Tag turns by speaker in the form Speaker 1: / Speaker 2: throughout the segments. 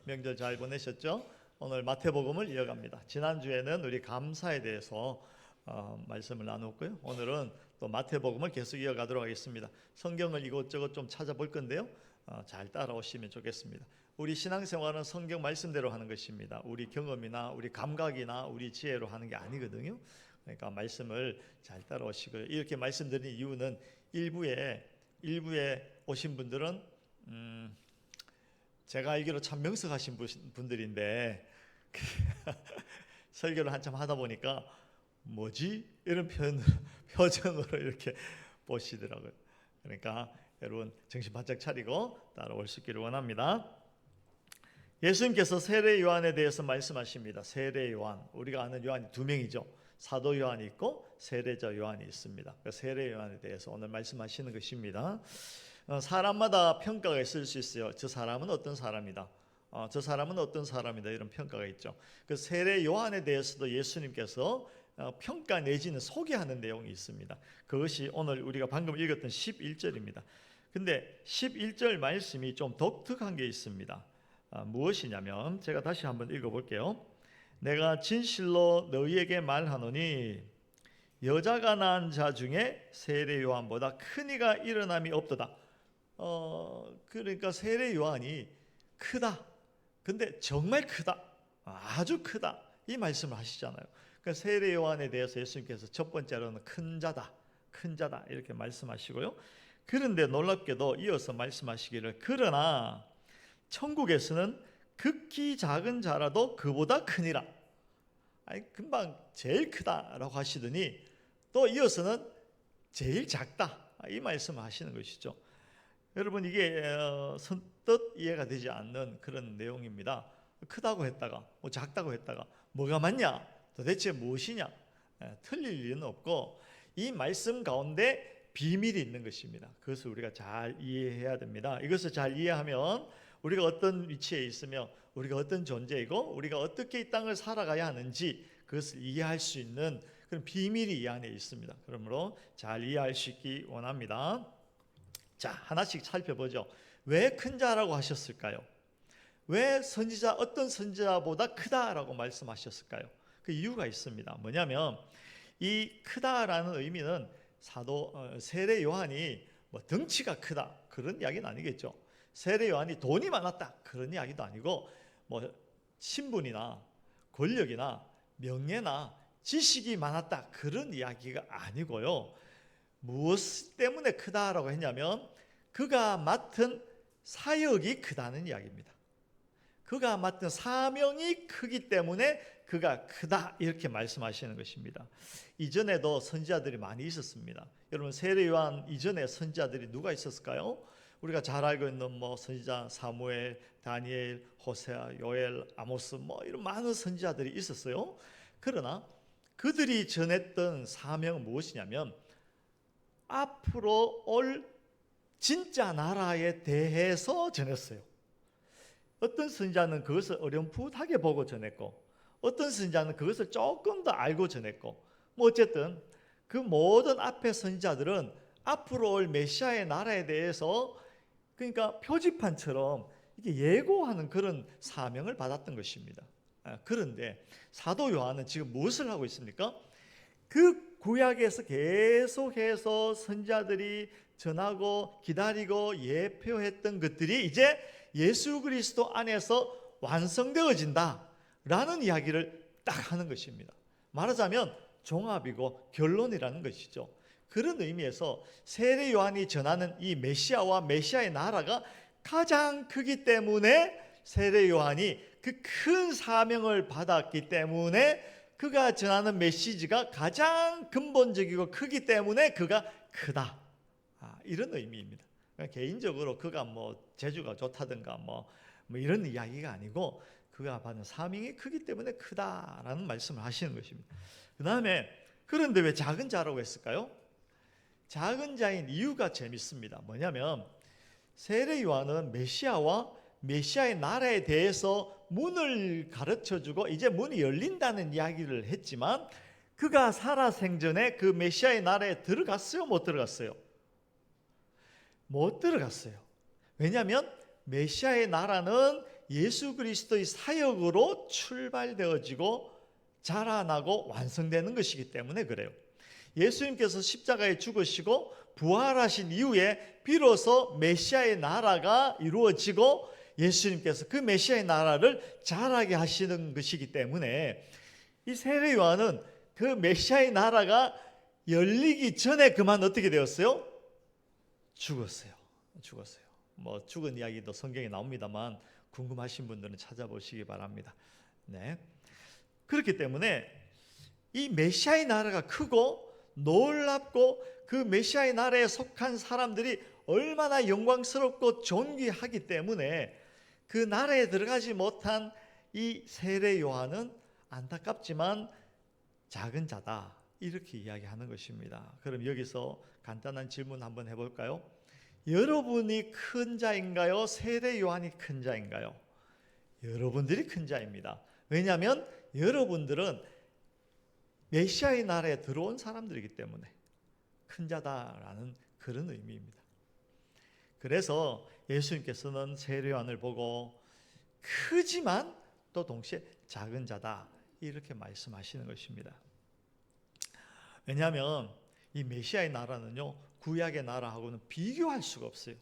Speaker 1: 명절 잘 보내셨죠? 오늘 마태복음을 이어갑니다. 지난주에는 우리 감사에 대해서 말씀을 나눴고요. 오늘은 또 마태복음을 계속 이어가도록 하겠습니다. 성경을 이것저것 좀 찾아볼 건데요. 잘 따라오시면 좋겠습니다. 우리 신앙생활은 성경 말씀대로 하는 것입니다. 우리 경험이나 우리 감각이나 우리 지혜로 하는 게 아니거든요. 그러니까 말씀을 잘 따라오시고요. 이렇게 말씀드린 이유는 일부에 오신 분들은 제가 알기로 참 명석하신 분들인데 설교를 한참 하다 보니까 뭐지? 이런 표정으로 이렇게 보시더라고요. 그러니까 여러분 정신 바짝 차리고 따라올 수 있기를 원합니다. 예수님께서 세례 요한에 대해서 말씀하십니다. 세례 요한, 우리가 아는 요한이 두 명이죠. 사도 요한이 있고 세례자 요한이 있습니다. 세례 요한에 대해서 오늘 말씀하시는 것입니다. 사람마다 평가가 있을 수 있어요. 저 사람은 어떤 사람이다. 저 사람은 어떤 사람이다. 이런 평가가 있죠. 그 세례 요한에 대해서도 예수님께서 평가 내지는 소개하는 내용이 있습니다. 그것이 오늘 우리가 방금 읽었던 11절입니다. 근데 11절 말씀이 좀 독특한 게 있습니다. 무엇이냐면 제가 다시 한번 읽어볼게요. 내가 진실로 너희에게 말하노니 여자가 낳은 자 중에 세례 요한보다 큰 이가 일어남이 없도다. 그러니까 세례 요한이 크다. 근데 정말 크다. 아주 크다. 이 말씀을 하시잖아요. 그러니까 세례 요한에 대해서 예수님께서 첫 번째로는 큰 자다. 큰 자다. 이렇게 말씀하시고요. 그런데 놀랍게도 이어서 말씀하시기를 그러나 천국에서는 극히 작은 자라도 그보다 크니라. 아니, 금방 제일 크다라고 하시더니 또 이어서는 제일 작다. 이 말씀을 하시는 것이죠. 여러분 이게 선뜻 이해가 되지 않는 그런 내용입니다. 크다고 했다가 작다고 했다가 뭐가 맞냐? 도대체 무엇이냐? 틀릴 일은 없고 이 말씀 가운데 비밀이 있는 것입니다. 그것을 우리가 잘 이해해야 됩니다. 이것을 잘 이해하면 우리가 어떤 위치에 있으며 우리가 어떤 존재이고 우리가 어떻게 이 땅을 살아가야 하는지 그것을 이해할 수 있는 그런 비밀이 이 안에 있습니다. 그러므로 잘 이해할 수 있기 원합니다. 자, 하나씩 살펴보죠. 왜 큰 자라고 하셨을까요? 왜 선지자 어떤 선지자보다 크다라고 말씀하셨을까요? 그 이유가 있습니다. 뭐냐면 이 크다라는 의미는 세례 요한이 뭐 덩치가 크다 그런 이야기는 아니겠죠. 세례 요한이 돈이 많았다 그런 이야기도 아니고 뭐 신분이나 권력이나 명예나 지식이 많았다 그런 이야기가 아니고요. 무엇 때문에 크다라고 했냐면 그가 맡은 사역이 크다는 이야기입니다. 그가 맡은 사명이 크기 때문에 그가 크다 이렇게 말씀하시는 것입니다. 이전에도 선지자들이 많이 있었습니다. 여러분 세례 요한 이전에 선지자들이 누가 있었을까요? 우리가 잘 알고 있는 뭐 선지자 사무엘, 다니엘, 호세아, 요엘, 아모스 뭐 이런 많은 선지자들이 있었어요. 그러나 그들이 전했던 사명은 무엇이냐면 앞으로 올 진짜 나라에 대해서 전했어요. 어떤 선지자는 그것을 어렴풋하게 보고 전했고 어떤 선지자는 그것을 조금 더 알고 전했고 뭐 어쨌든 그 모든 앞에 선지자들은 앞으로 올 메시아의 나라에 대해서 그러니까 표지판처럼 이게 예고하는 그런 사명을 받았던 것입니다. 그런데 사도 요한은 지금 무엇을 하고 있습니까? 그 구약에서 계속해서 선지자들이 전하고 기다리고 예표했던 것들이 이제 예수 그리스도 안에서 완성되어진다라는 이야기를 딱 하는 것입니다. 말하자면 종합이고 결론이라는 것이죠. 그런 의미에서 세례 요한이 전하는 이 메시아와 메시아의 나라가 가장 크기 때문에 세례 요한이 그 큰 사명을 받았기 때문에 그가 전하는 메시지가 가장 근본적이고 크기 때문에 그가 크다. 이런 의미입니다. 그러니까 개인적으로 그가 뭐 재주가 좋다든가 뭐 이런 이야기가 아니고 그가 받는 사명이 크기 때문에 크다라는 말씀을 하시는 것입니다. 그 다음에 그런데 왜 작은 자라고 했을까요? 작은 자인 이유가 재밌습니다. 뭐냐면 세례 요한은 메시아와 메시아의 나라에 대해서 문을 가르쳐주고 이제 문이 열린다는 이야기를 했지만 그가 살아생전에 그 메시아의 나라에 들어갔어요? 못 들어갔어요? 못 들어갔어요. 왜냐하면 메시아의 나라는 예수 그리스도의 사역으로 출발되어지고 자라나고 완성되는 것이기 때문에 그래요. 예수님께서 십자가에 죽으시고 부활하신 이후에 비로소 메시아의 나라가 이루어지고 예수님께서 그 메시아의 나라를 자라게 하시는 것이기 때문에 이 세례 요한은 그 메시아의 나라가 열리기 전에 그만 어떻게 되었어요? 죽었어요. 뭐 죽은 이야기도 성경에 나옵니다만 궁금하신 분들은 찾아보시기 바랍니다. 네. 그렇기 때문에 이 메시아의 나라가 크고 놀랍고 그 메시아의 나라에 속한 사람들이 얼마나 영광스럽고 존귀하기 때문에 그 나라에 들어가지 못한 이 세례 요한은 안타깝지만 작은 자다, 이렇게 이야기하는 것입니다. 그럼 여기서 간단한 질문 한번 해볼까요? 여러분이 큰 자인가요? 세례 요한이 큰 자인가요? 여러분들이 큰 자입니다. 왜냐하면 여러분들은 메시아의 나라에 들어온 사람들이기 때문에 큰 자다라는 그런 의미입니다. 그래서 예수님께서는 세례 요한을 보고 크지만 또 동시에 작은 자다, 이렇게 말씀하시는 것입니다. 왜냐하면 이 메시아의 나라는요, 구약의 나라하고는 비교할 수가 없어요.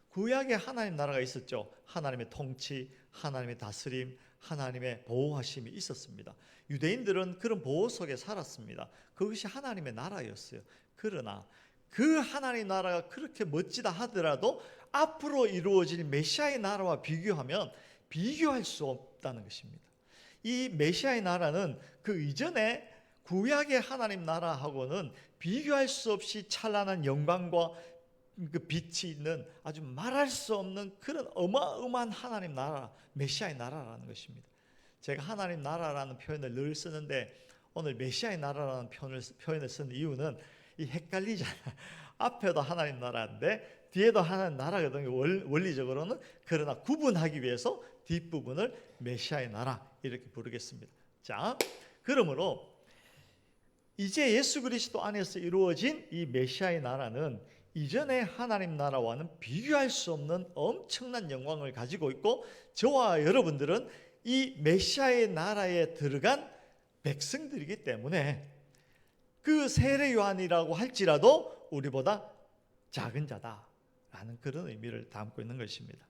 Speaker 1: 구약에 하나님 나라가 있었죠. 하나님의 통치, 하나님의 다스림, 하나님의 보호하심이 있었습니다. 유대인들은 그런 보호 속에 살았습니다. 그것이 하나님의 나라였어요. 그러나 그 하나님 나라가 그렇게 멋지다 하더라도 앞으로 이루어질 메시아의 나라와 비교하면 비교할 수 없다는 것입니다. 이 메시아의 나라는 그 이전에 구약의 하나님 나라하고는 비교할 수 없이 찬란한 영광과 그 빛이 있는 아주 말할 수 없는 그런 어마어마한 하나님 나라, 메시아의 나라라는 것입니다. 제가 하나님 나라라는 표현을 늘 쓰는데 오늘 메시아의 나라라는 표현을 쓴 이유는 이 헷갈리잖아요. 앞에도 하나님 나라인데 뒤에도 하나님 나라거든요. 원리적으로는. 그러나 구분하기 위해서 뒷부분을 메시아의 나라 이렇게 부르겠습니다. 자, 그러므로 이제 예수 그리스도 안에서 이루어진 이 메시아의 나라는 이전의 하나님 나라와는 비교할 수 없는 엄청난 영광을 가지고 있고, 저와 여러분들은 이 메시아의 나라에 들어간 백성들이기 때문에 그 세례 요한이라고 할지라도 우리보다 작은 자다라는 그런 의미를 담고 있는 것입니다.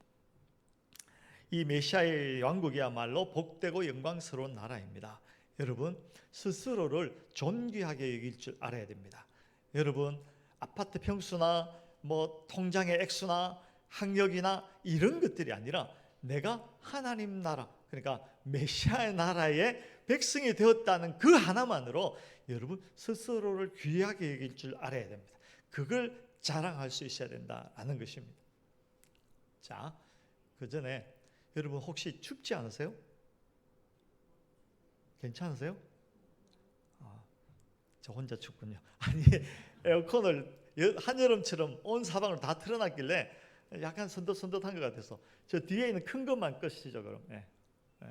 Speaker 1: 이 메시아의 왕국이야말로 복되고 영광스러운 나라입니다. 여러분, 스스로를 존귀하게 여길 줄 알아야 됩니다. 여러분, 아파트 평수나 뭐 통장의 액수나 학력이나 이런 것들이 아니라 내가 하나님 나라, 그러니까 메시아의 나라의 백성이 되었다는 그 하나만으로 여러분 스스로를 귀하게 여길 줄 알아야 됩니다. 그걸 자랑할 수 있어야 된다는 것입니다. 자, 그 전에 여러분 혹시 춥지 않으세요? 괜찮으세요? 저 혼자 춥군요. 아니, 에어컨을 한여름처럼 온 사방을 다 틀어놨길래 약간 선긋선긋한 것 같아서 저 뒤에 있는 큰 것만 끄시죠 그럼. 네. 네.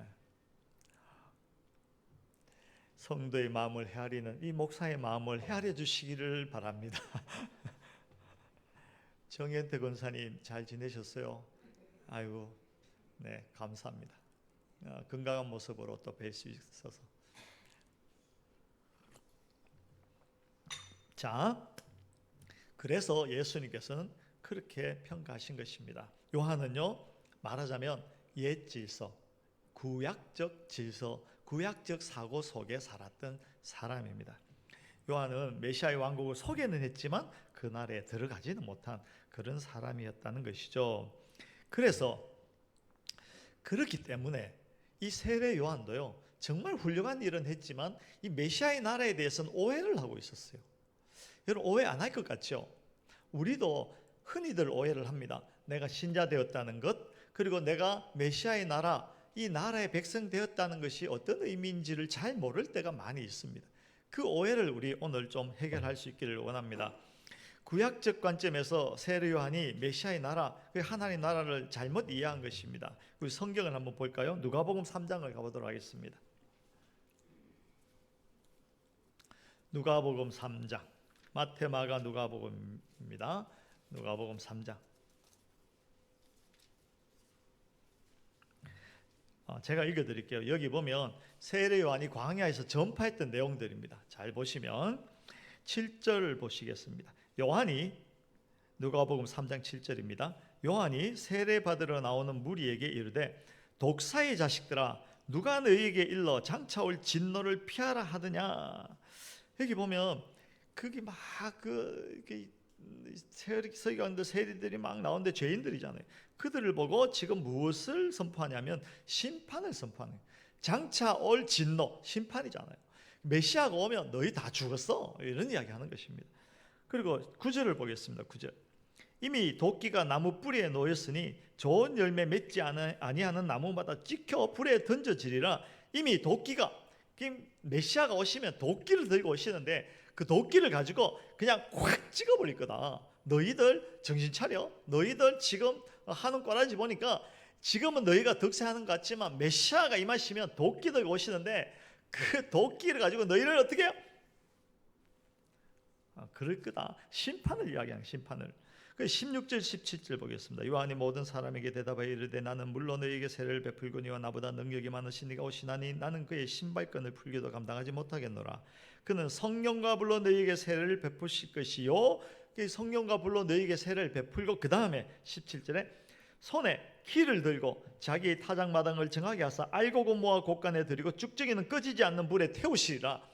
Speaker 1: 성도의 마음을 헤아리는 이 목사의 마음을 헤아려 주시기를 바랍니다. 정현태 권사님 잘 지내셨어요? 아이고, 네, 감사합니다. 건강한 모습으로 또 뵐 수 있어서. 자, 그래서 예수님께서는 그렇게 평가하신 것입니다. 요한은요, 말하자면 옛 질서, 구약적 질서, 구약적 사고 속에 살았던 사람입니다. 요한은 메시아의 왕국을 소개는 했지만 그 나라에 들어가지는 못한 그런 사람이었다는 것이죠. 그래서 그렇기 때문에 이 세례 요한도요, 정말 훌륭한 일은 했지만 이 메시아의 나라에 대해서는 오해를 하고 있었어요. 여러분, 오해 안 할 것 같죠? 우리도 흔히들 오해를 합니다. 내가 신자 되었다는 것, 그리고 내가 메시아의 나라, 이 나라의 백성 되었다는 것이 어떤 의미인지를 잘 모를 때가 많이 있습니다. 그 오해를 우리 오늘 좀 해결할 수 있기를 원합니다. 구약적 관점에서 세례 요한이 메시아의 나라, 그 하나님 나라를 잘못 이해한 것입니다. 우리 성경을 한번 볼까요? 누가복음 3장을 가보도록 하겠습니다. 누가복음 3장, 마태, 마가, 누가복음입니다. 누가복음 3장. 제가 읽어드릴게요. 여기 보면 세례 요한이 광야에서 전파했던 내용들입니다. 잘 보시면 7절 보시겠습니다. 요한이, 누가복음 3장 7절입니다. 요한이 세례 받으러 나오는 무리에게 이르되 독사의 자식들아 누가 너희에게 일러 장차 올 진노를 피하라 하더냐. 여기 보면 그게 막 서기관들 세리들이 막 나오는데 죄인들이잖아요. 그들을 보고 지금 무엇을 선포하냐면 심판을 선포하는 거예요. 장차 올 진노, 심판이잖아요. 메시아가 오면 너희 다 죽었어, 이런 이야기 하는 것입니다. 그리고 9절을 보겠습니다. 9절. 이미 도끼가 나무 뿌리에 놓였으니 좋은 열매 맺지 아니하는 나무마다 찍혀 불에 던져지리라. 이미 도끼가, 메시아가 오시면 도끼를 들고 오시는데 그 도끼를 가지고 그냥 확 찍어버릴 거다. 너희들 정신 차려. 너희들 지금 하는 꼬라지 보니까 지금은 너희가 득세하는 것 같지만 메시아가 임하시면 도끼 들고 오시는데 그 도끼를 가지고 너희를 어떻게 해요? 그럴 거다. 심판을 이야기하는, 심판을. 16절 17절 보겠습니다. 요한이 모든 사람에게 대답하여 이르되 나는 물론 너희에게 세례를 베풀거니와 나보다 능력이 많으신 이가 오시나니 나는 그의 신발끈을 풀기도 감당하지 못하겠노라. 그는 성령과 불로 너희에게 세례를 베푸실 것이요, 성령과 불로 너희에게 세례를 베풀고 그 다음에 17절에 손에 키를 들고 자기의 타작마당을 정하게 하사 알곡 모아 곳간에 들이고 쭉정이는 꺼지지 않는 불에 태우시리라.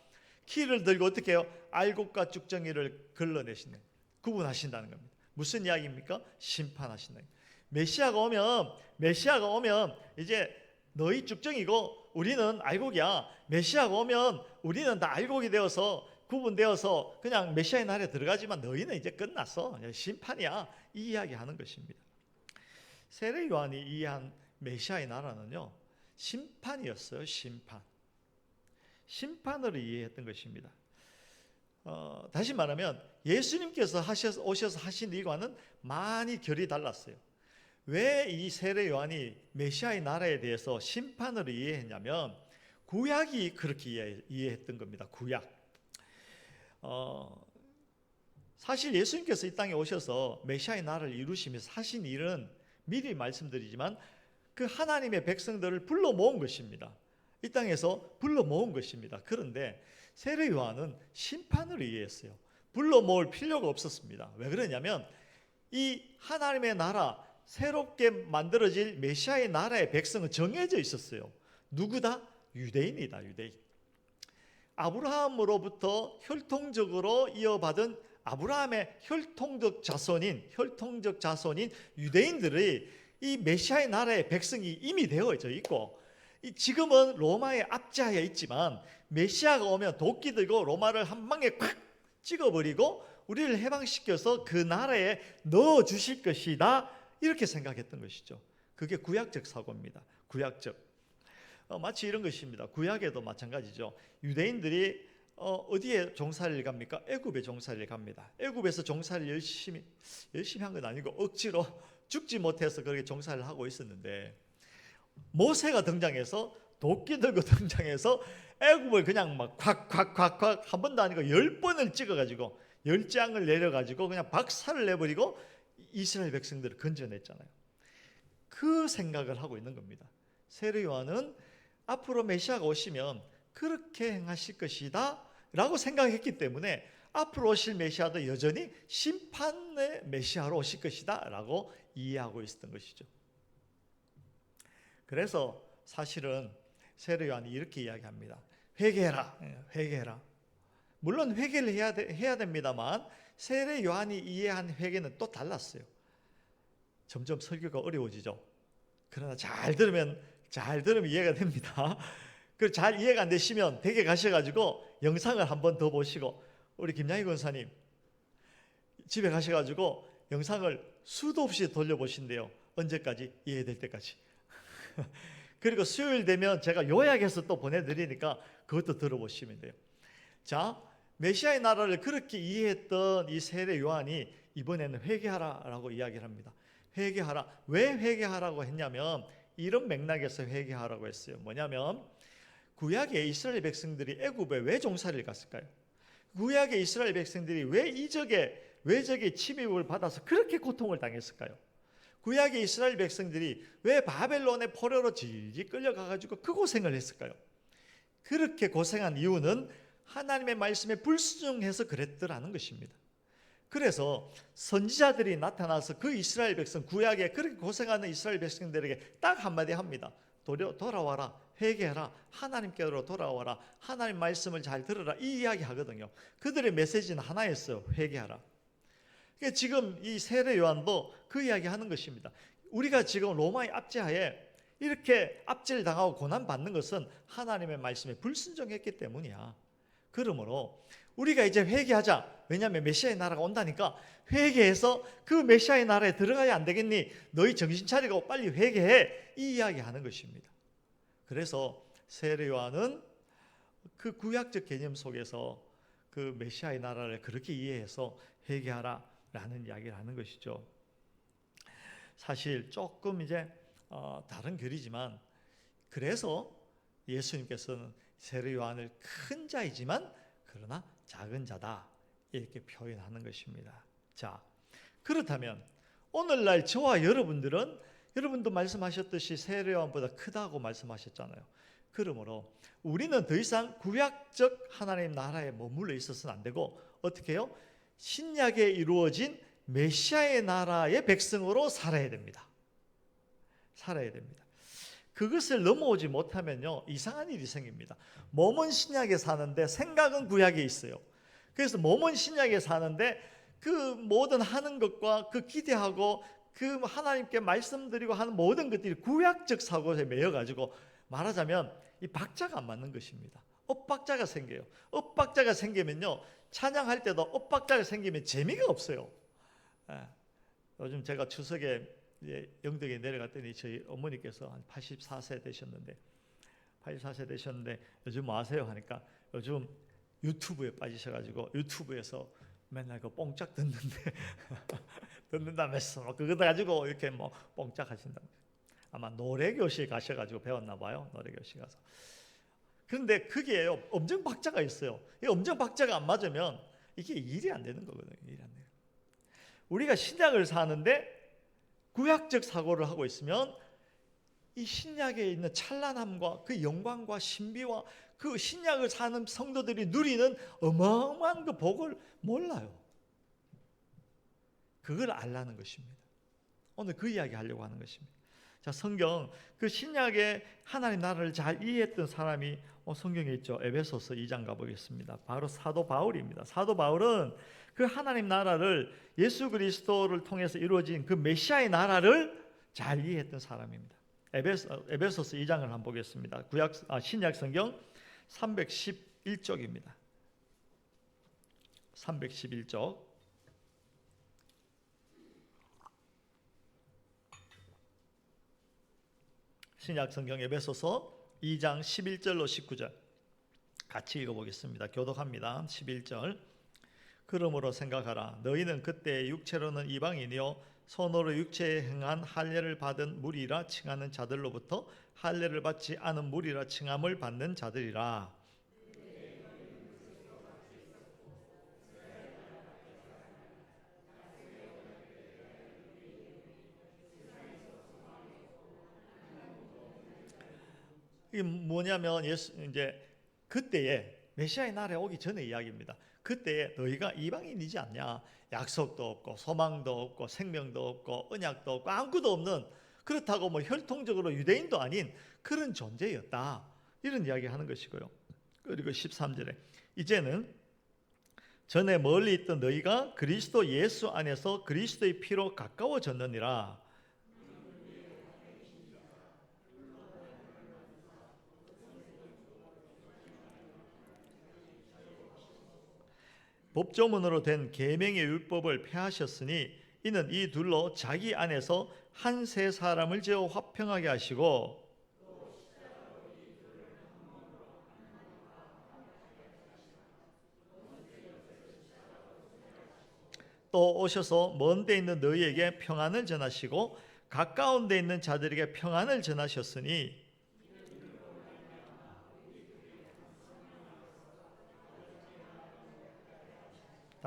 Speaker 1: 키를 들고 어떻게 해요? 알곡과 쭉정이를 걸러내시는, 구분하신다는 겁니다. 무슨 이야기입니까? 심판하신다. 메시아가 오면 이제 너희 쭉정이고 우리는 알곡이야. 메시아가 오면 우리는 다 알곡이 되어서 구분되어서 그냥 메시아의 날에 들어가지만 너희는 이제 끝났어. 심판이야. 이 이야기 하는 것입니다. 세례 요한이 이해한 메시아의 나라는요, 심판이었어요. 심판으로 이해했던 것입니다. 다시 말하면 예수님께서 오셔서 하신 일과는 많이 결이 달랐어요. 왜 이 세례 요한이 메시아의 나라에 대해서 심판으로 이해했냐면 구약이 그렇게 이해했던 겁니다. 구약. 사실 예수님께서 이 땅에 오셔서 메시아의 나라를 이루시면서 하신 일은 미리 말씀드리지만 그 하나님의 백성들을 불러 모은 것입니다. 이 땅에서 불러 모은 것입니다. 그런데 세례 요한은 심판으로 이해했어요. 불러 모을 필요가 없었습니다. 왜 그러냐면 이 하나님의 나라, 새롭게 만들어질 메시아의 나라의 백성은 정해져 있었어요. 누구다? 유대인이다. 유대인. 아브라함으로부터 혈통적으로 이어받은 아브라함의 혈통적 자손인 유대인들이 이 메시아의 나라의 백성이 이미 되어져 있고, 지금은 로마의 압제하에 있지만 메시아가 오면 도끼 들고 로마를 한 방에 콱 찍어버리고 우리를 해방시켜서 그 나라에 넣어주실 것이다, 이렇게 생각했던 것이죠. 그게 구약적 사고입니다. 구약적. 마치 이런 것입니다. 구약에도 마찬가지죠. 유대인들이 어디에 종살이를 갑니까? 애굽에 종살이를 갑니다. 애굽에서 종살이를 열심히 한 건 아니고 억지로 죽지 못해서 그렇게 종살이를 하고 있었는데, 모세가 등장해서 도끼 들고 등장해서 애굽을 그냥 막 콱콱콱콱 한 번도 아니고 10번을 찍어가지고 10장을 내려가지고 그냥 박살을 내버리고 이스라엘 백성들을 건져냈잖아요. 그 생각을 하고 있는 겁니다. 세례 요한은 앞으로 메시아가 오시면 그렇게 행하실 것이다 라고 생각했기 때문에 앞으로 오실 메시아도 여전히 심판의 메시아로 오실 것이다 라고 이해하고 있었던 것이죠. 그래서 사실은 세례 요한이 이렇게 이야기합니다. 회개해라. 회개해라. 물론 회개를 해야 됩니다만 세례 요한이 이해한 회개는 또 달랐어요. 점점 설교가 어려워지죠. 그러나 잘 들으면 이해가 됩니다. 그 잘 이해가 안 되시면 댁에 가셔가지고 영상을 한 번 더 보시고, 우리 김양희 권사님 집에 가셔가지고 영상을 수도 없이 돌려보신대요. 언제까지? 이해될 때까지. 그리고 수요일 되면 제가 요약해서 또 보내드리니까 그것도 들어보시면 돼요. 자, 메시아의 나라를 그렇게 이해했던 이 세례 요한이 이번에는 회개하라라고 이야기를 합니다. 회개하라. 왜 회개하라고 했냐면 이런 맥락에서 회개하라고 했어요. 뭐냐면 구약의 이스라엘 백성들이 애굽에 왜 종살이를 갔을까요? 구약의 이스라엘 백성들이 왜 외적의 침입을 받아서 그렇게 고통을 당했을까요? 구약의 이스라엘 백성들이 왜 바벨론의 포로로 질질 끌려가가지고 그 고생을 했을까요? 그렇게 고생한 이유는 하나님의 말씀에 불순종해서 그랬더라는 것입니다. 그래서 선지자들이 나타나서 그 이스라엘 백성, 구약에 그렇게 고생하는 이스라엘 백성들에게 딱 한마디 합니다. 돌아와라, 회개하라, 하나님께로 돌아와라, 하나님 말씀을 잘 들어라, 이 이야기 하거든요. 그들의 메시지는 하나였어요. 회개하라. 그러니까 지금 이 세례 요한도 그 이야기 하는 것입니다. 우리가 지금 로마의 압제하에 이렇게 압제를 당하고 고난받는 것은 하나님의 말씀에 불순종했기 때문이야. 그러므로 우리가 이제 회개하자. 왜냐하면 메시아의 나라가 온다니까 회개해서 그 메시아의 나라에 들어가야 안 되겠니? 너희 정신 차리고 빨리 회개해. 이 이야기 하는 것입니다. 그래서 세례 요한은 그 구약적 개념 속에서 그 메시아의 나라를 그렇게 이해해서 회개하라 라는 이야기를 하는 것이죠. 사실 조금 이제 다른 글이지만 그래서 예수님께서는 세례 요한을 큰 자이지만 그러나 작은 자다 이렇게 표현하는 것입니다. 자, 그렇다면 오늘날 저와 여러분도 말씀하셨듯이 세례 요한보다 크다고 말씀하셨잖아요. 그러므로 우리는 더 이상 구약적 하나님 나라에 머물러 있어서는 안 되고 어떻게 해요? 신약에 이루어진 메시아의 나라의 백성으로 살아야 됩니다. 살아야 됩니다. 그것을 넘어오지 못하면요 이상한 일이 생깁니다. 몸은 신약에 사는데 생각은 구약에 있어요. 그래서 몸은 신약에 사는데 그 모든 하는 것과 그 기대하고 그 하나님께 말씀드리고 하는 모든 것들이 구약적 사고에 매여가지고 말하자면 이 박자가 안 맞는 것입니다. 엇박자가 생겨요. 엇박자가 생기면요 찬양할 때도 엇박자가 생기면 재미가 없어요. 요즘 제가 추석에 영덕에 내려갔더니 저희 어머니께서 한 84세 되셨는데 요즘 뭐 하세요? 하니까 요즘 유튜브에 빠지셔가지고 유튜브에서 맨날 그 뽕짝 듣는다면서 그거 가지고 이렇게 뭐 뽕짝 하신다. 아마 노래교실 가셔가지고 배웠나 봐요. 노래교실 가서. 그런데 그게 엄정 박자가 있어요. 이 엄정 박자가 안 맞으면 이게 일이 안 되는 거거든요. 일이 안 돼요. 우리가 신약을 사는데 구약적 사고를 하고 있으면 이 신약에 있는 찬란함과 그 영광과 신비와 그 신약을 사는 성도들이 누리는 어마어마한 그 복을 몰라요. 그걸 알라는 것입니다. 오늘 그 이야기 하려고 하는 것입니다. 자, 성경 그 신약의 하나님 나라를 잘 이해했던 사람이 성경에 있죠. 에베소서 2장 가보겠습니다. 바로 사도 바울입니다. 사도 바울은 그 하나님 나라를 예수 그리스도를 통해서 이루어진 그 메시아의 나라를 잘 이해했던 사람입니다. 에베소서 2장을 한번 보겠습니다. 신약 성경 311쪽입니다. 311쪽. 신약 성경 에베소서 2장 11절로 19절 같이 읽어보겠습니다. 교독합니다. 11절. 그러므로 생각하라. 너희는 그때 육체로는 이방인이요 손으로 육체에 행한 할례를 받은 무리라 칭하는 자들로부터 할례를 받지 않은 무리라 칭함을 받는 자들이라. 이게 뭐냐면 이제 그때에 메시아의 나라에 오기 전의 이야기입니다. 그때에 너희가 이방인이지 않냐? 약속도 없고 소망도 없고 생명도 없고 언약도 없고 아무것도 없는, 그렇다고 뭐 혈통적으로 유대인도 아닌 그런 존재였다. 이런 이야기 하는 것이고요. 그리고 13절에 이제는 전에 멀리 있던 너희가 그리스도 예수 안에서 그리스도의 피로 가까워졌느니라. 법조문으로 된 계명의 율법을 폐하셨으니 이는 이 둘로 자기 안에서 한 세 사람을 지어 화평하게 하시고 또 오셔서 먼 데 있는 너희에게 평안을 전하시고 가까운 데 있는 자들에게 평안을 전하셨으니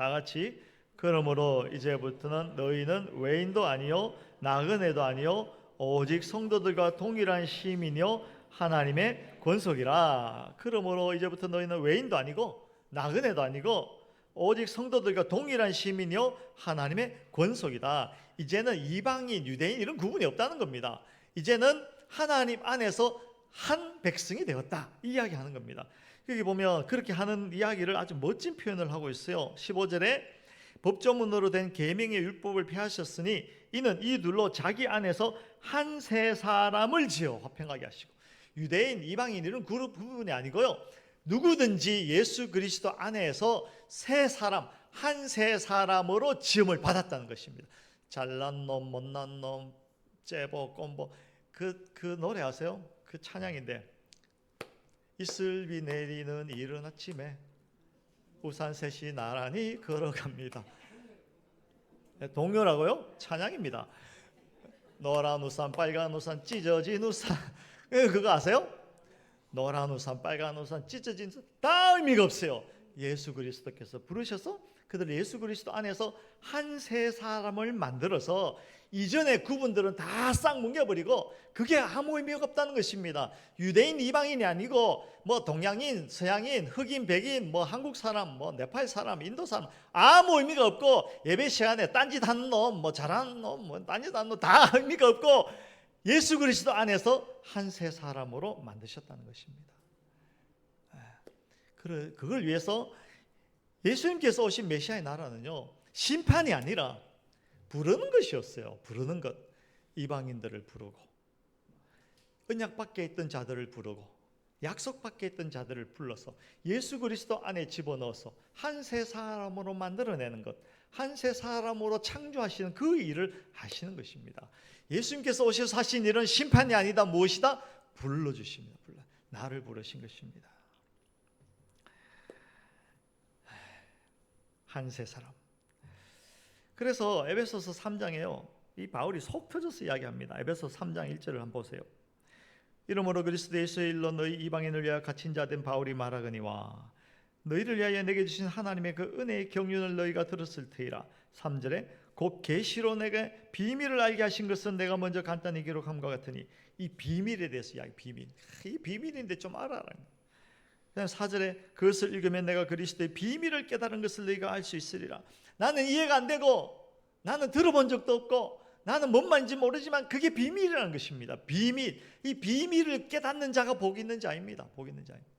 Speaker 1: 다 같이 그러므로 이제부터는 너희는 외인도 아니요 나그네도 아니요 오직 성도들과 동일한 시민이요 하나님의 권속이라. 그러므로 이제부터 너희는 외인도 아니고 나그네도 아니고 오직 성도들과 동일한 시민이요 하나님의 권속이다. 이제는 이방인, 유대인 이런 구분이 없다는 겁니다. 이제는 하나님 안에서 한 백성이 되었다, 이 이야기하는 겁니다. 여기 보면 그렇게 하는 이야기를 아주 멋진 표현을 하고 있어요. 15절에 법조문으로 된 계명의 율법을 폐하셨으니 이는 이 둘로 자기 안에서 한 세 사람을 지어 화평하게 하시고. 유대인, 이방인 이런 그룹 부분이 아니고요, 누구든지 예수 그리스도 안에서 세 사람, 한 세 사람으로 지음을 받았다는 것입니다. 잘난 놈, 못난 놈, 째보, 꼼보, 그 노래 아세요? 그 찬양인데, 이슬비 내리는 이른 아침에 우산 셋이 나란히 걸어갑니다. 동요라고요? 찬양입니다. 노란 우산, 빨간 우산, 찢어진 우산, 그거 아세요? 노란 우산, 빨간 우산, 찢어진 우산, 다 의미가 없어요. 예수 그리스도께서 부르셔서 그들 예수 그리스도 안에서 한 세 사람을 만들어서 이전의 구분들은 다 싹 뭉개버리고 그게 아무 의미가 없다는 것입니다. 유대인, 이방인이 아니고 뭐 동양인, 서양인, 흑인, 백인, 뭐 한국 사람, 뭐 네팔 사람, 인도 사람 아무 의미가 없고, 예배 시간에 딴짓하는 놈, 뭐 잘하는 놈, 뭐 딴짓하는 놈 다 의미가 없고 예수 그리스도 안에서 한 세 사람으로 만드셨다는 것입니다. 그걸 위해서 예수님께서 오신 메시아의 나라는요, 심판이 아니라 부르는 것이었어요. 부르는 것. 이방인들을 부르고, 언약 밖에 있던 자들을 부르고, 약속 밖에 있던 자들을 불러서 예수 그리스도 안에 집어넣어서 한 세 사람으로 만들어내는 것, 한 세 사람으로 창조하시는 그 일을 하시는 것입니다. 예수님께서 오셔서 하신 일은 심판이 아니다. 무엇이다? 불러주십니다. 나를 부르신 것입니다. 한 세 사람. 그래서 에베소서 3장에요, 이 바울이 속 터져서 이야기합니다. 에베소서 3장 1절을 한번 보세요. 이러므로 그리스도 예수의 일로 너희 이방인을 위하여 갇힌 자 된 바울이 말하거니와 너희를 위하여 내게 주신 하나님의 그 은혜의 경륜을 너희가 들었을 테이라. 3절에 곧 계시로 내게 비밀을 알게 하신 것은 내가 먼저 간단히 기록함과 같으니. 이 비밀에 대해서 이야기. 비밀. 이 비밀인데 좀 알아라. 그냥 4절에 그것을 읽으면 내가 그리스도의 비밀을 깨달은 것을 너희가 알 수 있으리라. 나는 이해가 안 되고 나는 들어본 적도 없고 나는 뭔 말인지 모르지만 그게 비밀이라는 것입니다. 비밀. 이 비밀을 깨닫는 자가 복 있는 자입니다. 복 있는 자입니다.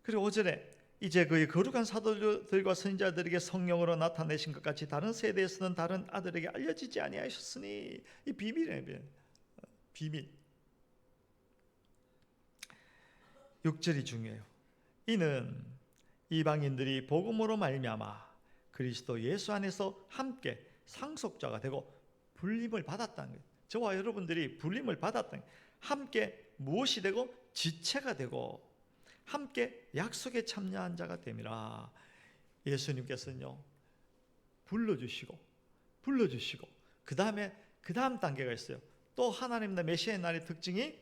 Speaker 1: 그리고 5절에 이제 그의 거룩한 사도들과 선지자들에게 성령으로 나타내신 것 같이 다른 세대에서는 다른 아들에게 알려지지 아니하셨으니. 이 비밀이에요. 비밀. 6절이 중요해요. 이는 이방인들이 복음으로 말미암아 그리스도 예수 안에서 함께 상속자가 되고 불림을 받았다는 거예요. 저와 여러분들이 불림을 받았다는 거예요. 함께 무엇이 되고 지체가 되고 함께 약속에 참여한 자가 됨이라. 예수님께서는요, 불러주시고 그 다음 단계가 있어요. 또 하나님의 메시아의 날의 특징이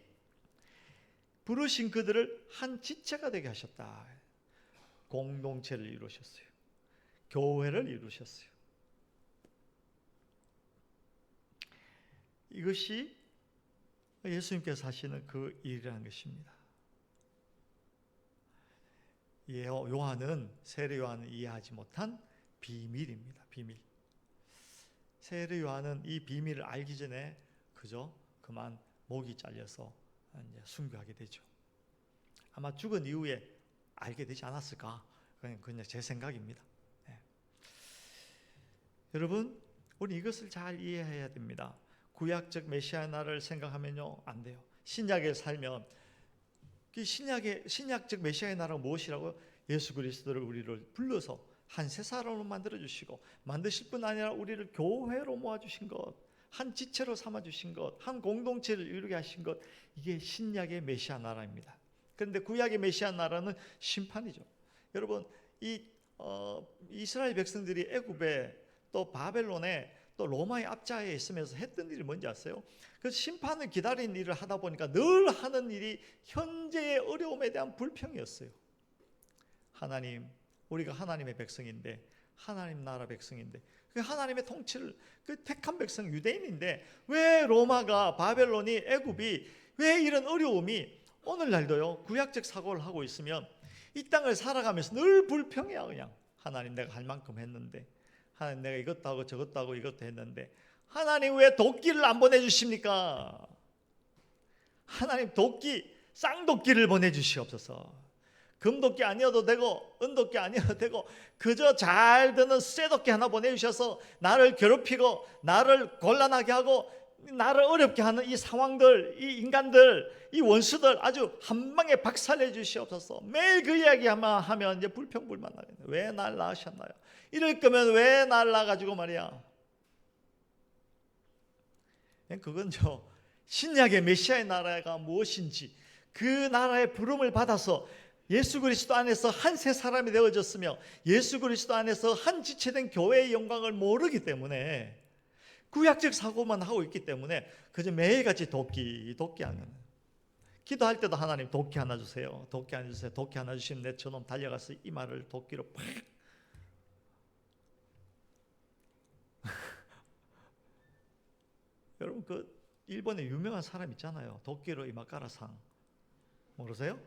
Speaker 1: 부르신 그들을 한 지체가 되게 하셨다. 공동체를 이루셨어요. 교회를 이루셨어요. 이것이 예수님께서 하시는 그 일이라는 것입니다. 요한은, 세례 요한은 이해하지 못한 비밀입니다. 비밀. 세례 요한은 이 비밀을 알기 전에 그저 그만 목이 잘려서 이제 순교하게 되죠. 아마 죽은 이후에 알게 되지 않았을까? 그냥 제 생각입니다. 네. 여러분, 우리 이것을 잘 이해해야 됩니다. 구약적 메시아 나라를 생각하면요, 안 돼요. 신약에 살면 신약적 메시아의 나라가 무엇이라고? 예수 그리스도를 우리를 불러서 한 세 사람으로 만들어주시고 만드실 뿐 아니라 우리를 교회로 모아주신 것, 한 지체로 삼아주신 것, 한 공동체를 이루게 하신 것, 이게 신약의 메시아 나라입니다. 그런데 구약의 메시아 나라는 심판이죠. 여러분, 이스라엘 백성들이 애굽에 또 바벨론에 또 로마의 압자에 있으면서 했던 일이 뭔지 아세요? 그 심판을 기다리는 일을 하다 보니까 늘 하는 일이 현재의 어려움에 대한 불평이었어요. 하나님, 우리가 하나님의 백성인데 하나님 나라 백성인데, 그 하나님의 통치를, 그 택한 백성 유대인인데 왜 로마가, 바벨론이, 애굽이 왜 이런 어려움이 오늘날도요 구약적 사고를 하고 있으면 이 땅을 살아가면서 늘 불평해야. 그냥 하나님 내가 할 만큼 했는데, 하나님 내가 이것도 하고 저것도 하고 이것도 했는데 하나님 왜 도끼를 안 보내주십니까? 하나님 도끼, 쌍도끼를 보내주시옵소서. 금도끼 아니어도 되고 은도끼 아니어도 되고 그저 잘 드는 쇠도끼 하나 보내주셔서 나를 괴롭히고 나를 곤란하게 하고 나를 어렵게 하는 이 상황들, 이 인간들, 이 원수들 아주 한 방에 박살내 주시옵소서. 매일 그 이야기만 하면 이제 불평불만 나겠네. 왜 날 낳으셨나요? 이럴 거면 왜 날 낳아가지고 말이야. 그건 신약의 메시아의 나라가 무엇인지, 그 나라의 부름을 받아서 예수 그리스도 안에서 한 새 사람이 되어졌으며 예수 그리스도 안에서 한 지체된 교회의 영광을 모르기 때문에 구약적 사고만 하고 있기 때문에 그저 매일같이 도끼 하는, 기도할 때도 하나님 도끼 하나 주세요, 도끼 하나 주세요, 도끼 하나 주시면 내 저놈 달려가서 이마를 도끼로 팍. 여러분 그 일본에 유명한 사람 있잖아요. 도끼로 이마 깔아상. 모르세요?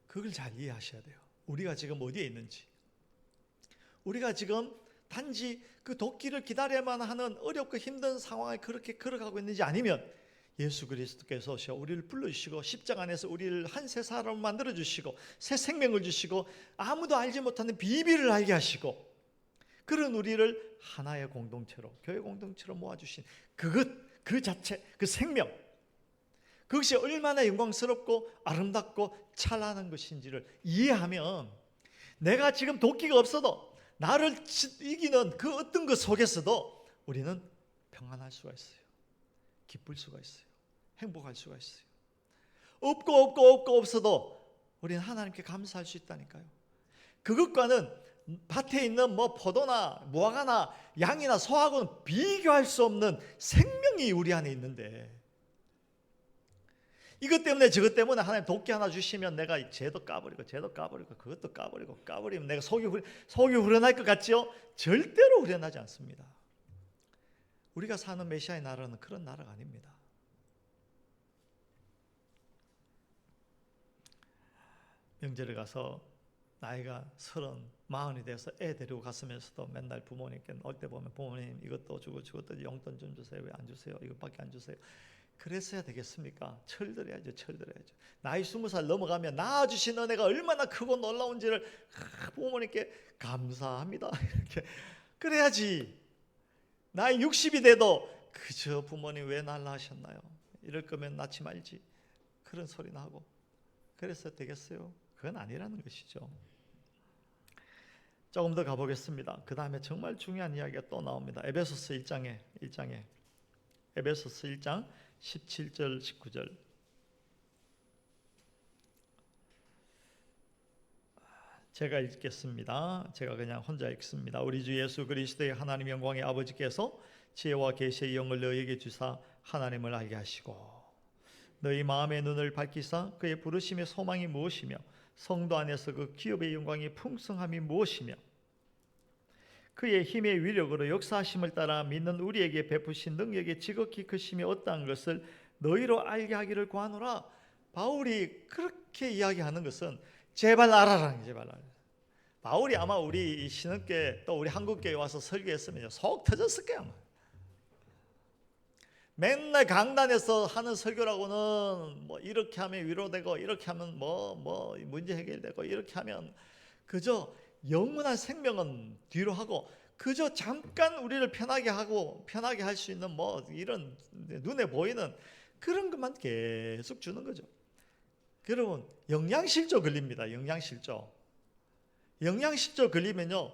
Speaker 1: 그걸 잘 이해하셔야 돼요. 우리가 지금 어디에 있는지, 우리가 지금 단지 그 도끼를 기다려야만 하는 어렵고 힘든 상황에 그렇게 걸어가고 있는지, 아니면 예수 그리스도께서 우리를 불러주시고 십자가 안에서 우리를 한 새 사람을 만들어주시고 새 생명을 주시고 아무도 알지 못하는 비밀을 알게 하시고 그런 우리를 하나의 공동체로, 교회 공동체로 모아주신 그 자체, 그 생명, 그것이 얼마나 영광스럽고 아름답고 찬란한 것인지를 이해하면 내가 지금 도끼가 없어도 나를 이기는 그 어떤 것 속에서도 우리는 평안할 수가 있어요. 기쁠 수가 있어요. 행복할 수가 있어요. 없고 없어도 우리는 하나님께 감사할 수 있다니까요. 그것과는 밭에 있는 포도나 무화과나 양이나 소하고는 비교할 수 없는 생명이 우리 안에 있는데, 이것 때문에 저것 때문에 하나님 도끼 하나 주시면 내가 쟤도 까버리고 그것도 까버리면 내가 속이 후련할 것 같지요? 절대로 후련하지 않습니다. 우리가 사는 메시아의 나라는 그런 나라가 아닙니다. 명절에 가서 나이가 30, 40이 돼서 애 데리고 갔으면서도 맨날 부모님께 올 때 보면 부모님 이것도 주고 저것도 용돈 좀 주세요. 왜 안 주세요? 이것밖에 안 주세요. 그랬어야 되겠습니까? 철들어야죠. 나이 20살 넘어가면 낳아주신 은혜가 얼마나 크고 놀라운지를 부모님께 감사합니다. 이렇게 그래야지. 나이 60이 돼도 그저 부모님 왜 날 낳으셨나요? 이럴 거면 낳지 말지. 그런 소리나 하고 그랬어야 되겠어요? 그건 아니라는 것이죠. 조금 더 가보겠습니다. 그 다음에 정말 중요한 이야기가 또 나옵니다. 에베소서 1장에 에베소서 1장 17절 19절 제가 읽겠습니다. 제가 그냥 혼자 읽습니다. 우리 주 예수 그리스도의 하나님 영광의 아버지께서 지혜와 계시의 영을 너희에게 주사 하나님을 알게 하시고 너희 마음의 눈을 밝히사 그의 부르심의 소망이 무엇이며 성도 안에서 그 기업의 영광의 풍성함이 무엇이며 그의 힘의 위력으로 역사하심을 따라 믿는 우리에게 베푸신 능력의 지극히 크심이 어떠한 것을 너희로 알게 하기를 구하노라. 바울이 그렇게 이야기하는 것은 제발 알아라. 바울이 아마 우리 신흥교회 또 우리 한국교회 와서 설교했으면 속 터졌을 거야. 맨날 강단에서 하는 설교라고는 이렇게 하면 위로되고 이렇게 하면 문제 해결되고 이렇게 하면 그저 영원한 생명은 뒤로 하고 그저 잠깐 우리를 편하게 할 수 있는 이런 눈에 보이는 그런 것만 계속 주는 거죠. 여러분 영양실조 걸립니다. 영양실조 걸리면요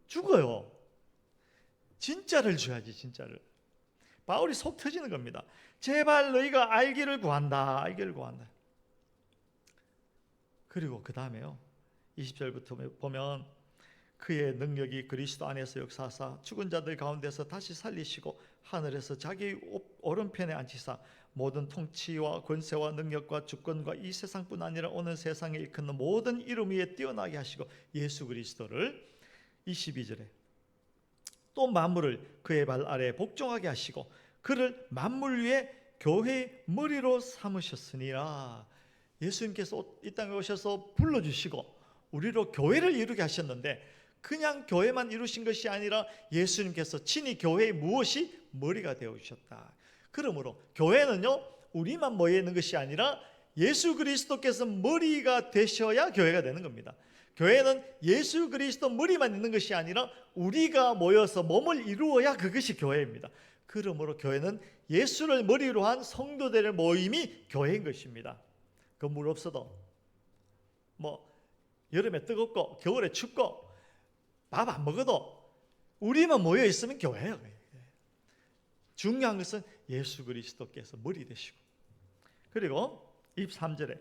Speaker 1: 죽어요. 진짜를 줘야지. 진짜를. 바울이 속 터지는 겁니다. 제발 너희가 알기를 구한다. 그리고 그 다음에요 20절부터 보면 그의 능력이 그리스도 안에서 역사하사 죽은 자들 가운데서 다시 살리시고 하늘에서 자기 오른편에 앉히사 모든 통치와 권세와 능력과 주권과 이 세상뿐 아니라 오는 세상에 일컫는 모든 이름 위에 뛰어나게 하시고 예수 그리스도를 22절에 또 만물을 그의 발 아래에 복종하게 하시고 그를 만물 위에 교회의 머리로 삼으셨으니라. 예수님께서 이 땅에 오셔서 불러주시고 우리로 교회를 이루게 하셨는데 그냥 교회만 이루신 것이 아니라 예수님께서 친히 교회의 무엇이 머리가 되어주셨다. 그러므로 교회는요 우리만 모여 있는 것이 아니라 예수 그리스도께서 머리가 되셔야 교회가 되는 겁니다. 교회는 예수 그리스도 머리만 있는 것이 아니라 우리가 모여서 몸을 이루어야 그것이 교회입니다. 그러므로 교회는 예수를 머리로 한 성도들의 모임이 교회인 것입니다. 건물 없어도 여름에 뜨겁고 겨울에 춥고 밥 안 먹어도 우리만 모여 있으면 교회예요. 중요한 것은 예수 그리스도께서 머리 되시고 그리고 23절에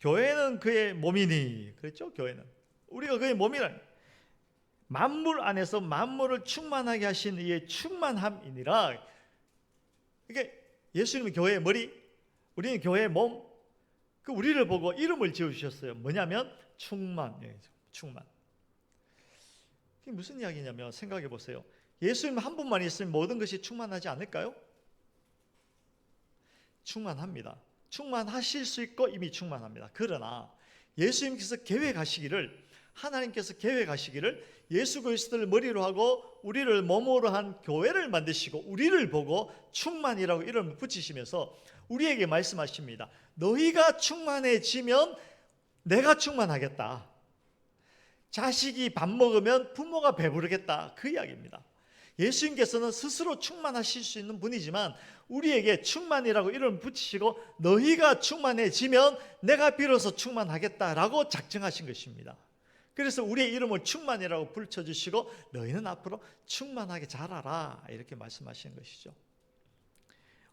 Speaker 1: 교회는 그의 몸이니 그랬죠? 교회는 우리가 그의 몸이라 만물 안에서 만물을 충만하게 하신 이의 충만함이니라. 이게 예수님은 교회의 머리, 우리는 교회의 몸. 그 우리를 보고 이름을 지어주셨어요. 뭐냐면 충만. 충만. 이게 무슨 이야기냐면 생각해 보세요. 예수님 한 분만 있으면 모든 것이 충만하지 않을까요? 충만합니다. 충만하실 수 있고 이미 충만합니다. 그러나 예수님께서 계획하시기를 하나님께서 계획하시기를 예수 그리스도를 머리로 하고 우리를 몸으로 한 교회를 만드시고 우리를 보고 충만이라고 이름을 붙이시면서 우리에게 말씀하십니다. 너희가 충만해지면 내가 충만하겠다. 자식이 밥 먹으면 부모가 배부르겠다. 그 이야기입니다. 예수님께서는 스스로 충만하실 수 있는 분이지만 우리에게 충만이라고 이름을 붙이시고 너희가 충만해지면 내가 비로소 충만하겠다라고 작정하신 것입니다. 그래서 우리의 이름을 충만이라고 붙여주시고 너희는 앞으로 충만하게 자라라 이렇게 말씀하시는 것이죠.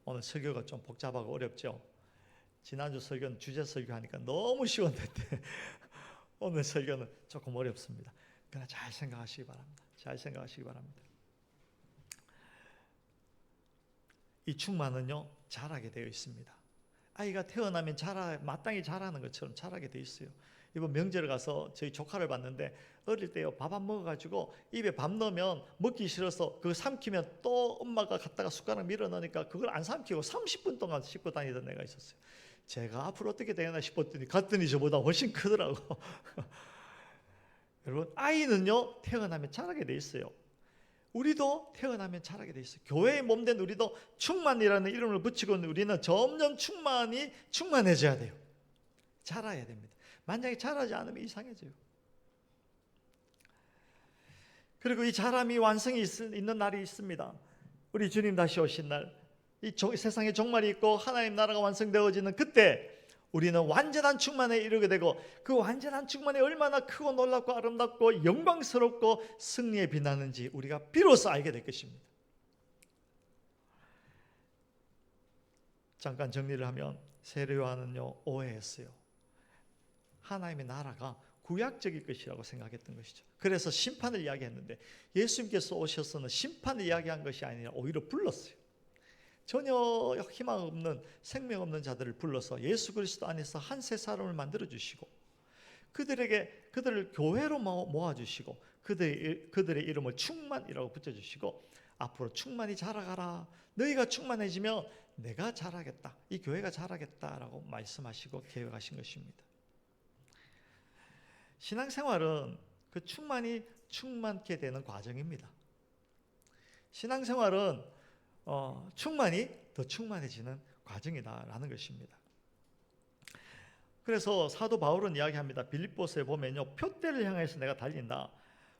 Speaker 1: 오늘 설교가 좀 복잡하고 어렵죠. 지난주 설교는 주제 설교하니까 너무 쉬웠는데 오늘 설교는 조금 어렵습니다. 그러나 잘 생각하시기 바랍니다. 잘 생각하시기 바랍니다. 이 충만은요 자라게 되어 있습니다. 아이가 태어나면 마땅히 자라는 것처럼 자라게 되어 있어요. 이번 명절에 가서 저희 조카를 봤는데 어릴 때요 밥 안 먹어가지고 입에 밥 넣으면 먹기 싫어서 그거 삼키면 또 엄마가 갖다가 숟가락 밀어 넣으니까 그걸 안 삼키고 30분 동안 씹고 다니던 애가 있었어요. 제가 앞으로 어떻게 되나 싶었더니 갔더니 저보다 훨씬 크더라고. 여러분 아이는요 태어나면 자라게 돼 있어요. 우리도 태어나면 자라게 돼 있어요. 교회의 몸된 우리도 충만이라는 이름을 붙이고 있는 우리는 점점 충만해져야 돼요. 자라야 됩니다. 만약에 자라지 않으면 이상해져요. 그리고 이 자람이 완성이 있는 날이 있습니다. 우리 주님 다시 오신 날, 이 세상에 종말이 있고 하나님 나라가 완성되어지는 그때 우리는 완전한 충만에 이르게 되고 그 완전한 충만이 얼마나 크고 놀랍고 아름답고 영광스럽고 승리에 빛나는지 우리가 비로소 알게 될 것입니다. 잠깐 정리를 하면 세례 요한은요 오해했어요. 하나님의 나라가 구약적일 것이라고 생각했던 것이죠. 그래서 심판을 이야기했는데 예수님께서 오셔서는 심판을 이야기한 것이 아니라 오히려 불렀어요. 전혀 희망 없는 생명 없는 자들을 불러서 예수 그리스도 안에서 한 새 사람을 만들어 주시고 그들을 교회로 모아 주시고 그들의 이름을 충만이라고 붙여 주시고 앞으로 충만히 자라가라. 너희가 충만해지면 내가 자라겠다. 이 교회가 자라겠다라고 말씀하시고 계획하신 것입니다. 신앙생활은 그 충만케 되는 과정입니다. 신앙생활은 충만이 더 충만해지는 과정이다라는 것입니다. 그래서 사도 바울은 이야기합니다. 빌립보서에 보면요, 표대를 향해서 내가 달린다.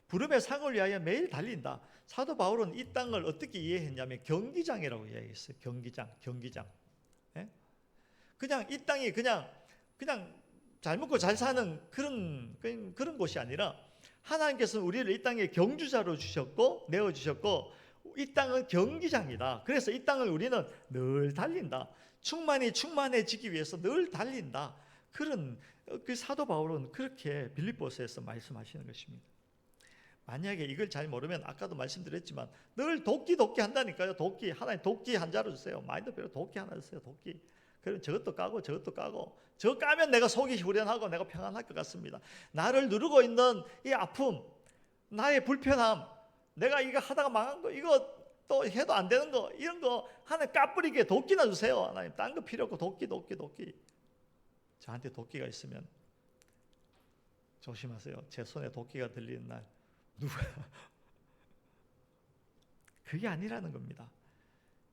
Speaker 1: 부름의 상을 위하여 매일 달린다. 사도 바울은 이 땅을 어떻게 이해했냐면 경기장이라고 이야기했어요. 경기장. 예? 그냥 이 땅이 그냥 잘 먹고 잘 사는 그런 곳이 아니라 하나님께서는 우리를 이 땅에 경주자로 주셨고 내어주셨고 이 땅은 경기장이다. 그래서 이 땅을 우리는 늘 달린다. 충만해지기 위해서 늘 달린다. 그런 그 사도 바울은 그렇게 빌립보서에서 말씀하시는 것입니다. 만약에 이걸 잘 모르면 아까도 말씀드렸지만 늘 도끼 한다니까요. 도끼. 하나님 도끼 한 자루 주세요. 마인드별로 도끼 하나 주세요. 도끼. 그럼 저것도 까고 저것도 까고, 저거 까면 내가 속이 후련하고 내가 평안할 것 같습니다. 나를 누르고 있는 이 아픔, 나의 불편함, 내가 이거 하다가 망한 거, 이거 또 해도 안 되는 거, 이런 거 하나님 까뿌리게 도끼나 주세요. 하나님 딴 거 필요 없고 도끼. 저한테 도끼가 있으면 조심하세요. 제 손에 도끼가 들리는 날 누구야? 그게 아니라는 겁니다.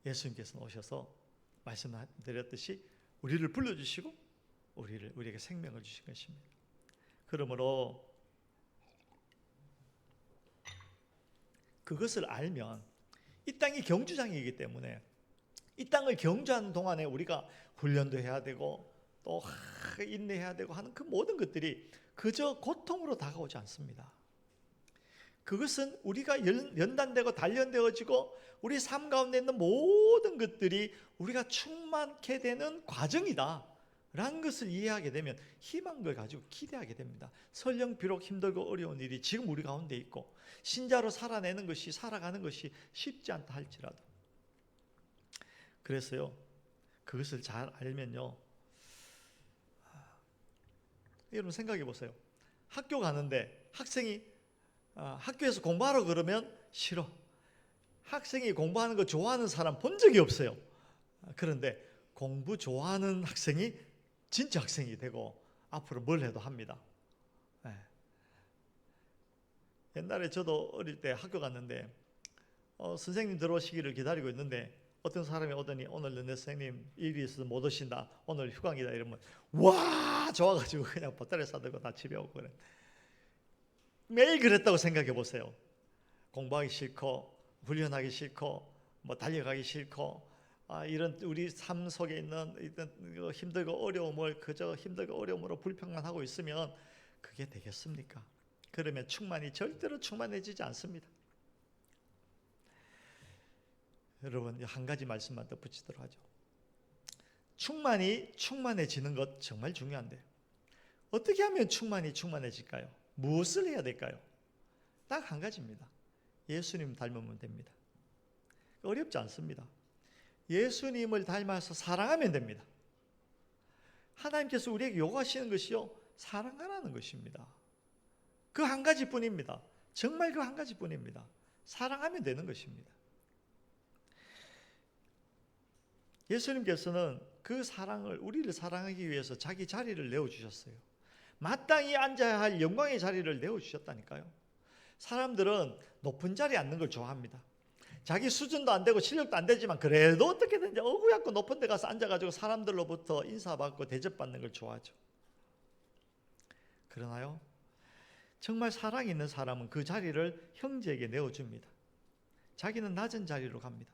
Speaker 1: 예수님께서는 오셔서 말씀드렸듯이 우리를 불러주시고 우리에게 생명을 주신 것입니다. 그러므로 그것을 알면 이 땅이 경주장이기 때문에 이 땅을 경주하는 동안에 우리가 훈련도 해야 되고 또 인내해야 되고 하는 그 모든 것들이 그저 고통으로 다가오지 않습니다. 그것은 우리가 연단되고 단련되어지고 우리 삶 가운데 있는 모든 것들이 우리가 충만케 되는 과정이다 라는 것을 이해하게 되면 희망을 가지고 기대하게 됩니다. 설령 비록 힘들고 어려운 일이 지금 우리 가운데 있고 신자로 살아가는 것이 쉽지 않다 할지라도, 그래서요 그것을 잘 알면요, 여러분 생각해 보세요. 학교 가는데 학생이 학교에서 공부하러 그러면 싫어. 학생이 공부하는 거 좋아하는 사람 본 적이 없어요. 그런데 공부 좋아하는 학생이 진짜 학생이 되고 앞으로 뭘 해도 합니다. 옛날에 저도 어릴 때 학교 갔는데 선생님 들어오시기를 기다리고 있는데 어떤 사람이 오더니 오늘 너네 선생님 일이 있어서 못 오신다, 오늘 휴강이다 이러면 와 좋아가지고 그냥 보따리 싸들고 다 집에 오고 그래. 매일 그랬다고 생각해 보세요. 공부하기 싫고 훈련하기 싫고 뭐 달려가기 싫고 이런 우리 삶 속에 있는 힘들고 어려움을 그저 힘들고 어려움으로 불평만 하고 있으면 그게 되겠습니까? 그러면 절대로 충만해지지 않습니다. 여러분 한 가지 말씀만 덧붙이도록 하죠. 충만해지는 것 정말 중요한데 어떻게 하면 충만해질까요? 무엇을 해야 될까요? 딱 한 가지입니다. 예수님 닮으면 됩니다. 어렵지 않습니다. 예수님을 닮아서 사랑하면 됩니다. 하나님께서 우리에게 요구하시는 것이요, 사랑하라는 것입니다. 그 한 가지뿐입니다. 정말 그 한 가지뿐입니다. 사랑하면 되는 것입니다. 예수님께서는 그 사랑을, 우리를 사랑하기 위해서 자기 자리를 내어주셨어요. 마땅히 앉아야 할 영광의 자리를 내어주셨다니까요. 사람들은 높은 자리에 앉는 걸 좋아합니다. 자기 수준도 안 되고 실력도 안 되지만 그래도 어떻게든지 어구약고 높은 데 가서 앉아가지고 사람들로부터 인사받고 대접받는 걸 좋아하죠. 그러나요? 정말 사랑이 있는 사람은 그 자리를 형제에게 내어줍니다. 자기는 낮은 자리로 갑니다.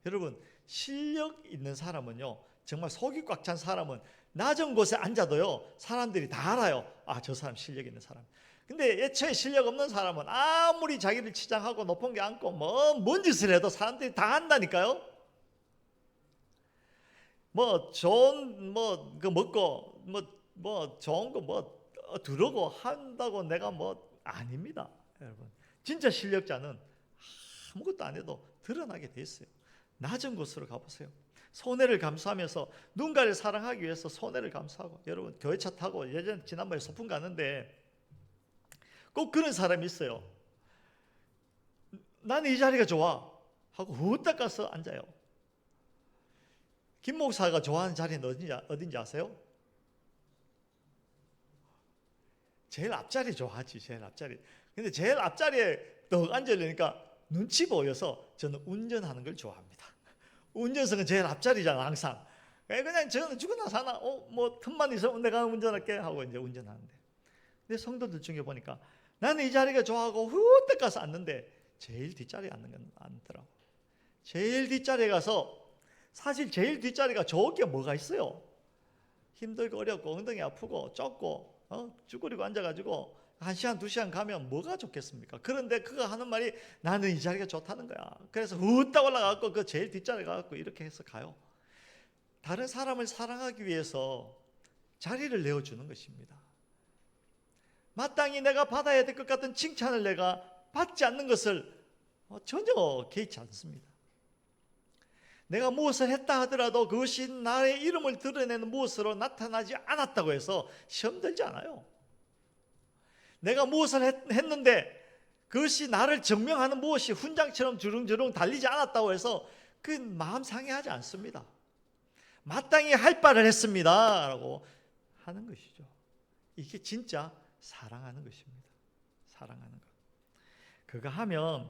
Speaker 1: 여러분, 실력 있는 사람은요, 정말 속이 꽉 찬 사람은 낮은 곳에 앉아도요 사람들이 다 알아요. 저 사람 실력 있는 사람. 근데 애초에 실력 없는 사람은 아무리 자기를 치장하고 높은 게 앉고 뭔 짓을 해도 사람들이 다 한다니까요. 좋은 그 먹고 좋은 거 두르고 한다고 내가 아닙니다. 여러분, 진짜 실력자는 아무것도 안 해도 드러나게 돼 있어요. 낮은 곳으로 가보세요. 손해를 감수하면서 누군가를 사랑하기 위해서 손해를 감수하고, 여러분 교회차 타고 지난번에 소풍 가는데 꼭 그런 사람이 있어요. 나는 이 자리가 좋아 하고 후딱 가서 앉아요. 김 목사가 좋아하는 자리는 어딘지 아세요? 제일 앞자리 좋아하지, 제일 앞자리. 근데 제일 앞자리에 떡 앉으려니까 눈치 보여서 저는 운전하는 걸 좋아합니다. 운전석은 제일 앞자리잖아, 항상. 그냥 저는 죽으나 사나, 틈만 있으면 내가 운전할게 하고 이제 운전하는데. 근데 성도들 중에 보니까 나는 이 자리가 좋아하고 후딱 가서 앉는데 제일 뒷자리에 앉는 건 않더라고. 제일 뒷자리에 가서, 사실 제일 뒷자리가 좋은 게 뭐가 있어요? 힘들고 어렵고 엉덩이 아프고 좁고 쭈그리고 앉아가지고 1시간 2시간 가면 뭐가 좋겠습니까? 그런데 그가 하는 말이 나는 이 자리가 좋다는 거야. 그래서 후딱 올라가고 그 제일 뒷자리에 가고 이렇게 해서 가요. 다른 사람을 사랑하기 위해서 자리를 내어주는 것입니다. 마땅히 내가 받아야 될 것 같은 칭찬을 내가 받지 않는 것을 전혀 개의치 않습니다. 내가 무엇을 했다 하더라도 그것이 나의 이름을 드러내는 무엇으로 나타나지 않았다고 해서 시험 들지 않아요. 내가 무엇을 했는데 그것이 나를 증명하는 무엇이 훈장처럼 주렁주렁 달리지 않았다고 해서 그 마음 상해하지 않습니다. 마땅히 할 바를 했습니다 라고 하는 것이죠. 이게 진짜 사랑하는 것입니다. 사랑하는 것. 그거 하면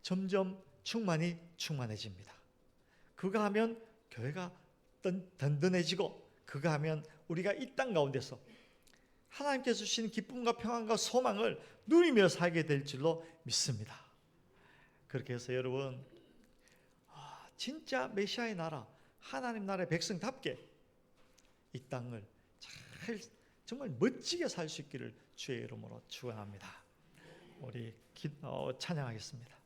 Speaker 1: 점점 충만해집니다. 그거 하면 교회가 든든해지고, 그거 하면 우리가 이 땅 가운데서 하나님께서 주신 기쁨과 평안과 소망을 누리며 살게 될 줄로 믿습니다. 그렇게 해서 여러분, 진짜 메시아의 나라, 하나님 나라의 백성답게 이 땅을 잘 정말 멋지게 살 수 있기를 주의 이름으로 축원합니다. 우리 찬양하겠습니다.